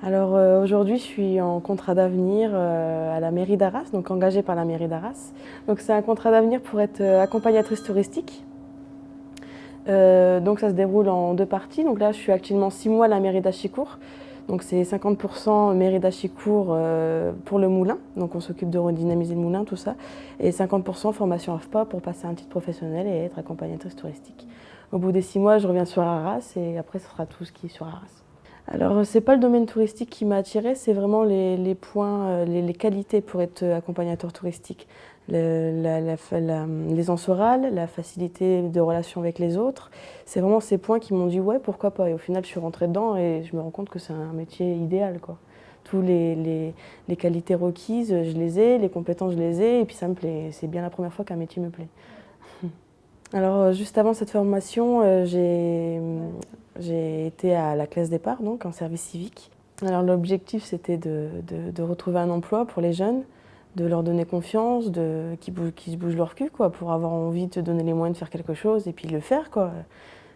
Alors aujourd'hui, je suis en contrat d'avenir à la mairie d'Arras, donc engagée par la mairie d'Arras. Donc c'est un contrat d'avenir pour être accompagnatrice touristique. Donc ça se déroule en deux parties. Donc là, je suis actuellement 6 mois à la mairie d'Achicourt. Donc c'est 50% mairie d'Achicourt pour le moulin. Donc on s'occupe de redynamiser le moulin, tout ça. Et 50% formation AFPA pour passer un titre professionnel et être accompagnatrice touristique. Au bout des 6 mois, je reviens sur Arras et après, ce sera tout ce qui est sur Arras. Alors, c'est pas le domaine touristique qui m'a attirée, c'est vraiment les points, les qualités pour être accompagnateur touristique. L'aisance orale, la facilité de relation avec les autres, c'est vraiment ces points qui m'ont dit ouais, pourquoi pas. Et au final, je suis rentrée dedans et je me rends compte que c'est un métier idéal, quoi. Tous les qualités requises, je les ai, les compétences, je les ai, et puis ça me plaît. C'est bien la première fois qu'un métier me plaît. Alors, juste avant cette formation, j'ai été à la classe départ, donc en service civique. Alors l'objectif, c'était de retrouver un emploi pour les jeunes, de leur donner confiance, qu'ils se bougent leur cul, quoi, pour avoir envie de te donner les moyens de faire quelque chose et puis le faire, quoi.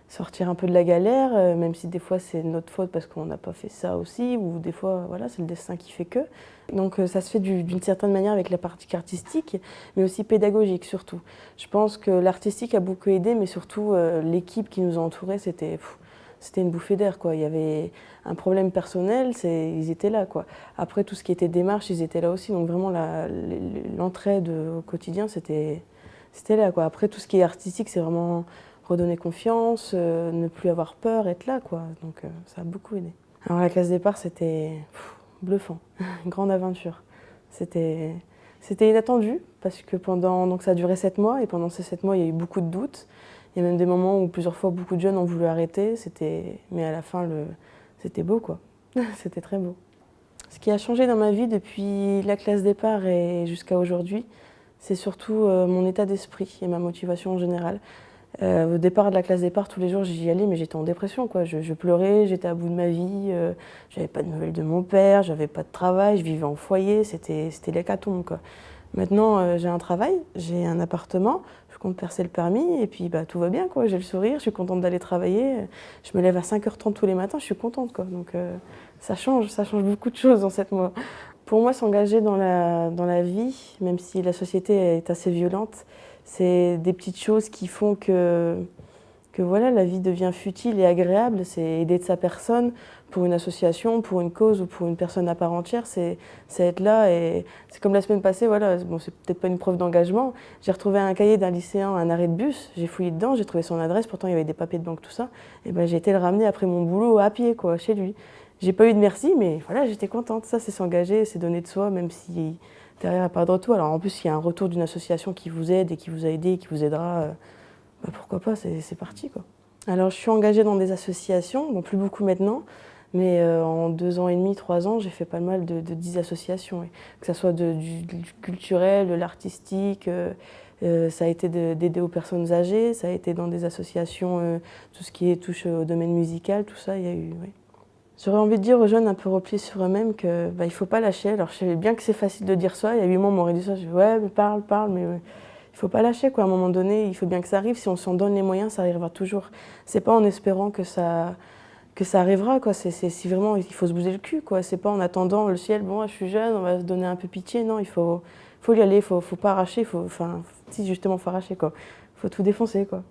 Sortir un peu de la galère, même si des fois c'est notre faute parce qu'on n'a pas fait ça aussi, ou des fois voilà, c'est le destin qui fait que. Donc ça se fait d'une certaine manière avec la partie artistique, mais aussi pédagogique surtout. Je pense que l'artistique a beaucoup aidé, mais surtout l'équipe qui nous a entourés, c'était une bouffée d'air, quoi. Il y avait un problème personnel, ils étaient là, quoi. Après tout ce qui était démarche, ils étaient là aussi, donc vraiment l'entraide au quotidien, c'était là, quoi. Après tout ce qui est artistique, c'est vraiment redonner confiance, ne plus avoir peur, être là, quoi. Donc ça a beaucoup aidé. Alors la classe départ, c'était bluffant, une grande aventure. C'était inattendu parce que donc ça a duré 7 mois et pendant ces 7 mois, il y a eu beaucoup de doutes. Il y a même des moments où plusieurs fois beaucoup de jeunes ont voulu arrêter, mais à la fin, c'était beau, quoi. C'était très beau. Ce qui a changé dans ma vie depuis la classe départ et jusqu'à aujourd'hui, c'est surtout mon état d'esprit et ma motivation en général. Au départ de la classe départ, tous les jours j'y allais, mais j'étais en dépression, quoi. Je pleurais, j'étais à bout de ma vie, j'avais pas de nouvelles de mon père, j'avais pas de travail, je vivais en foyer, c'était l'hécatombe, quoi. Maintenant, j'ai un travail, j'ai un appartement, je compte percer le permis, et puis bah, tout va bien, quoi. J'ai le sourire, je suis contente d'aller travailler. Je me lève à 5h30 tous les matins, je suis contente, quoi. Donc ça change beaucoup de choses dans 7 mois. Pour moi, s'engager dans la vie, même si la société est assez violente, c'est des petites choses qui font que voilà, la vie devient futile et agréable. C'est aider de sa personne pour une association, pour une cause ou pour une personne à part entière. C'est être là. Et c'est comme la semaine passée, voilà, bon, c'est peut-être pas une preuve d'engagement. J'ai retrouvé un cahier d'un lycéen à un arrêt de bus. J'ai fouillé dedans, j'ai trouvé son adresse. Pourtant, il y avait des papiers de banque, tout ça. Et ben, j'ai été le ramener après mon boulot à pied, quoi, chez lui. J'ai pas eu de merci, mais voilà, j'étais contente. Ça, c'est s'engager, c'est donner de soi, même si derrière, il n'y a pas de retour. Alors en plus, il y a un retour d'une association qui vous aide et qui vous a aidé, qui vous aidera. Bah, pourquoi pas, c'est parti, quoi. Alors je suis engagée dans des associations, bon plus beaucoup maintenant, mais en 2 ans et demi, 3 ans, j'ai fait pas mal de 10 associations, ouais. Que ce soit du culturel, de l'artistique, ça a été d'aider aux personnes âgées, ça a été dans des associations, tout ce qui touche au domaine musical, tout ça, il y a eu, ouais. J'aurais envie de dire aux jeunes un peu repliés sur eux-mêmes que bah, il faut pas lâcher. Alors je savais bien que c'est facile de dire ça, il y a 8 mois on m'aurait dit ça, je dis ouais mais parle, mais ouais. Il faut pas lâcher, quoi. À un moment donné, il faut bien que ça arrive. Si on s'en donne les moyens, ça arrivera toujours. C'est pas en espérant que ça arrivera, quoi. Si vraiment il faut se bouger le cul, quoi. C'est pas en attendant le ciel, bon, je suis jeune, on va se donner un peu pitié. Non, il faut y aller, faut pas arracher, si justement faut arracher, quoi. Faut tout défoncer, quoi.